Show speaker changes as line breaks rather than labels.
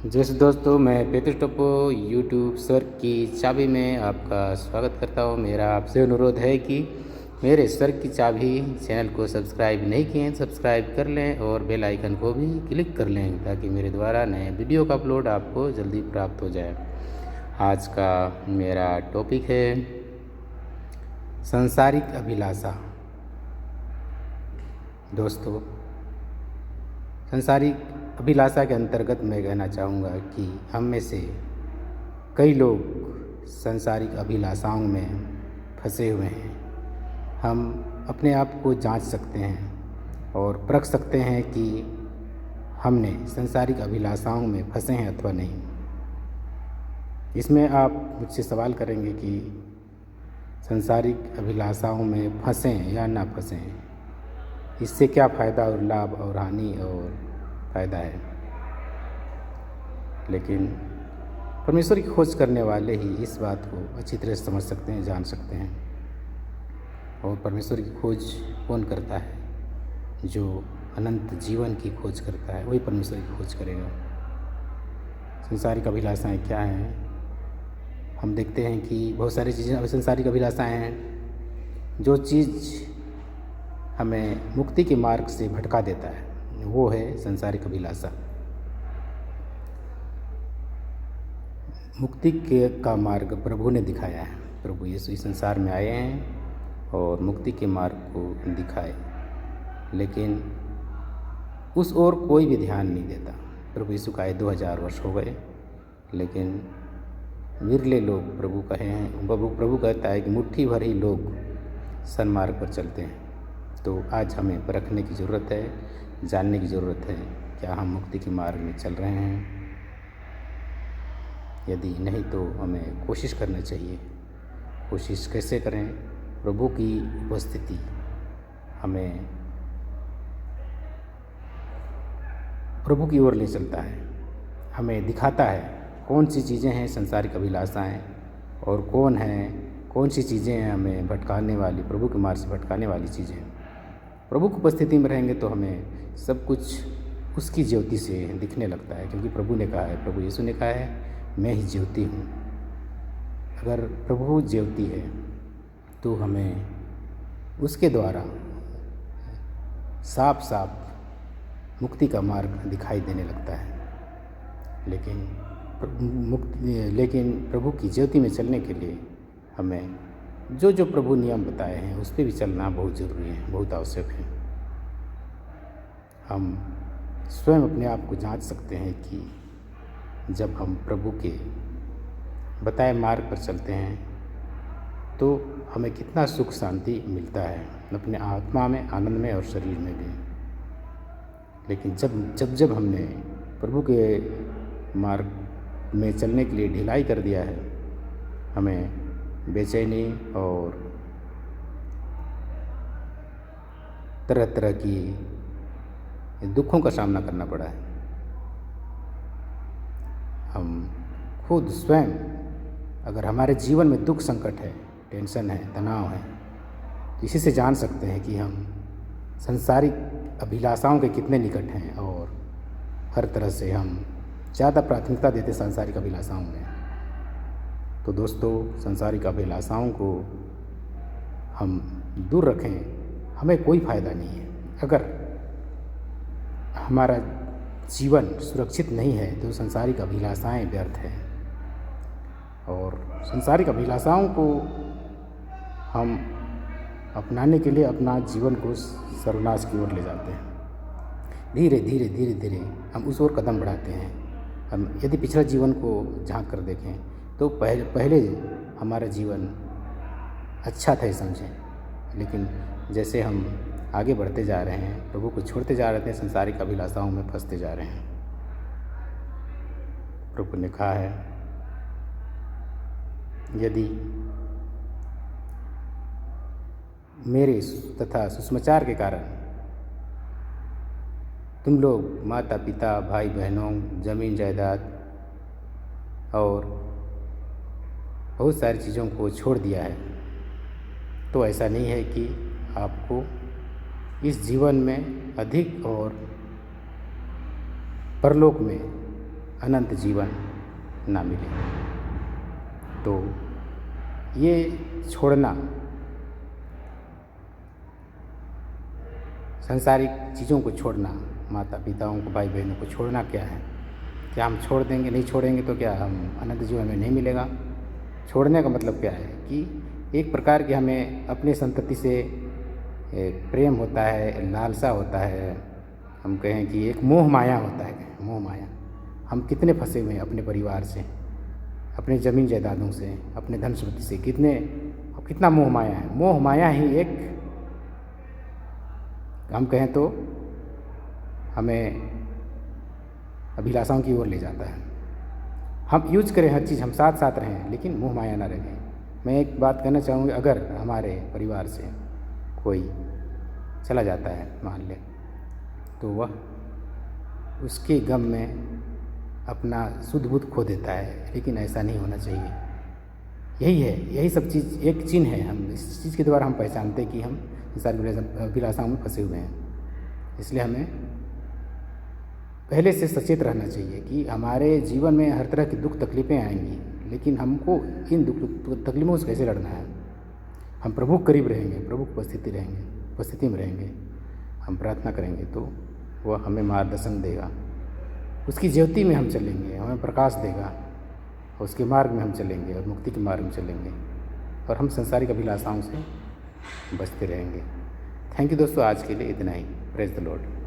जैसे दोस्तों, मैं पेतुष टप्पो यूट्यूब सर की चाबी में आपका स्वागत करता हूँ। मेरा आपसे अनुरोध है कि मेरे सर की चाबी चैनल को सब्सक्राइब नहीं किए हैं, सब्सक्राइब कर लें और बेल आइकन को भी क्लिक कर लें ताकि मेरे द्वारा नए वीडियो का अपलोड आपको जल्दी प्राप्त हो जाए। आज का मेरा टॉपिक है सांसारिक अभिलाषा। दोस्तों, सांसारिक अभिलाषा के अंतर्गत मैं कहना चाहूँगा कि हम में से कई लोग सांसारिक अभिलाषाओं में फंसे हुए हैं। हम अपने आप को जांच सकते हैं और परख सकते हैं कि हमने सांसारिक अभिलाषाओं में फंसे हैं अथवा नहीं। इसमें आप मुझसे सवाल करेंगे कि सांसारिक अभिलाषाओं में फंसें या ना फंसें, इससे क्या फ़ायदा और लाभ और हानि और फ़ायदा है। लेकिन परमेश्वर की खोज करने वाले ही इस बात को अच्छी तरह से समझ सकते हैं, जान सकते हैं। और परमेश्वर की खोज कौन करता है? जो अनंत जीवन की खोज करता है वही परमेश्वर की खोज करेगा। सांसारिक अभिलाषाएँ क्या हैं? हम देखते हैं कि बहुत सारी चीज़ें सांसारिक अभिलाषाएँ हैं। जो चीज़ हमें मुक्ति के मार्ग से भटका देता है वो है सांसारिक अभिलाषा। मुक्ति का मार्ग प्रभु ने दिखाया है। प्रभु यीशु इस संसार में आए हैं और मुक्ति के मार्ग को दिखाए, लेकिन उस ओर कोई भी ध्यान नहीं देता। प्रभु यीशु का आए 2000 वर्ष हो गए, लेकिन विरले लोग प्रभु कहे हैं। प्रभु कहता है कि मुट्ठी भर ही लोग सन्मार्ग पर चलते हैं। तो आज हमें परखने की ज़रूरत है, जानने की ज़रूरत है, क्या हम मुक्ति के मार्ग में चल रहे हैं? यदि नहीं तो हमें कोशिश करना चाहिए। कोशिश कैसे करें? प्रभु की उपस्थिति हमें प्रभु की ओर ले चलता है, हमें दिखाता है कौन सी चीज़ें हैं सांसारिक अभिलाषाएँ और कौन सी चीज़ें हैं हमें भटकाने वाली, प्रभु के मार्ग से भटकाने वाली चीज़ें। प्रभु की उपस्थिति में रहेंगे तो हमें सब कुछ उसकी ज्योति से दिखने लगता है, क्योंकि प्रभु ने कहा है, प्रभु यीशु ने कहा है, मैं ही ज्योति हूँ। अगर प्रभु ज्योति है तो हमें उसके द्वारा साफ साफ मुक्ति का मार्ग दिखाई देने लगता है। लेकिन प्रभु की ज्योति में चलने के लिए हमें जो प्रभु नियम बताए हैं उस पर भी चलना बहुत ज़रूरी है, बहुत आवश्यक है। हम स्वयं अपने आप को जांच सकते हैं कि जब हम प्रभु के बताए मार्ग पर चलते हैं तो हमें कितना सुख शांति मिलता है, अपने आत्मा में, आनंद में और शरीर में भी। लेकिन जब हमने प्रभु के मार्ग में चलने के लिए ढिलाई कर दिया है, हमें बेचैनी और तरह तरह की दुखों का सामना करना पड़ा है। हम खुद स्वयं अगर हमारे जीवन में दुख संकट है, टेंशन है, तनाव है, तो इसी से जान सकते हैं कि हम सांसारिक अभिलाषाओं के कितने निकट हैं और हर तरह से हम ज़्यादा प्राथमिकता देते सांसारिक अभिलाषाओं में। तो दोस्तों, सांसारिक अभिलाषाओं को हम दूर रखें, हमें कोई फ़ायदा नहीं है। अगर हमारा जीवन सुरक्षित नहीं है तो सांसारिक अभिलाषाएं व्यर्थ हैं, और सांसारिक अभिलाषाओं को हम अपनाने के लिए अपना जीवन को सर्वनाश की ओर ले जाते हैं। धीरे धीरे हम उस ओर कदम बढ़ाते हैं। हम यदि पिछला जीवन को झांक कर देखें तो पहले हमारा जीवन अच्छा था समझें, लेकिन जैसे हम आगे बढ़ते जा रहे हैं, प्रभु को छोड़ते जा रहे हैं, सांसारिक अभिलाषाओं में फंसते जा रहे हैं। प्रभु ने कहा है, यदि मेरे तथा सुसमाचार के कारण तुम लोग माता पिता, भाई बहनों, ज़मीन जायदाद और बहुत सारी चीज़ों को छोड़ दिया है, तो ऐसा नहीं है कि आपको इस जीवन में अधिक और परलोक में अनंत जीवन ना मिले। तो ये छोड़ना, सांसारिक चीज़ों को छोड़ना, माता पिताओं को, भाई बहनों को छोड़ना क्या है? क्या हम छोड़ देंगे? नहीं छोड़ेंगे तो क्या हम अनंत जीवन में नहीं मिलेगा? छोड़ने का मतलब क्या है कि एक प्रकार की हमें अपने संतति से एक प्रेम होता है, लालसा होता है, हम कहें कि एक मोह माया होता है। मोह माया, हम कितने फंसे हुए हैं अपने परिवार से, अपने ज़मीन जायदादों से, अपने धन संपत्ति से, कितना मोह माया है। मोह माया ही एक, हम कहें तो, हमें अभिलाषाओं की ओर ले जाता है। हम यूज करें हर चीज़, हम साथ साथ रहें, लेकिन मोह माया ना रखें। मैं एक बात कहना चाहूँगा, अगर हमारे परिवार से कोई चला जाता है मान ले, तो वह उसके गम में अपना शुद्ध बुद्ध खो देता है, लेकिन ऐसा नहीं होना चाहिए। यही है, यही सब चीज़ एक चिन्ह है। हम इस चीज़ के द्वारा हम पहचानते हैं कि हम सारी अभिलाषाओं में फंसे हुए हैं। इसलिए हमें पहले से सचेत रहना चाहिए कि हमारे जीवन में हर तरह की दुख तकलीफ़ें आएंगी, लेकिन हमको इन दुख तकलीफ़ों से कैसे लड़ना है। हम प्रभु के करीब रहेंगे, प्रभु की उपस्थिति में रहेंगे, हम प्रार्थना करेंगे तो वह हमें मार्गदर्शन देगा, उसकी ज्योति में हम चलेंगे, हमें प्रकाश देगा, उसके मार्ग में हम चलेंगे और मुक्ति के मार्ग में चलेंगे, और हम संसारिक अभिलाषाओं से बचते रहेंगे। थैंक यू दोस्तों, आज के लिए इतना ही। Praise the Lord.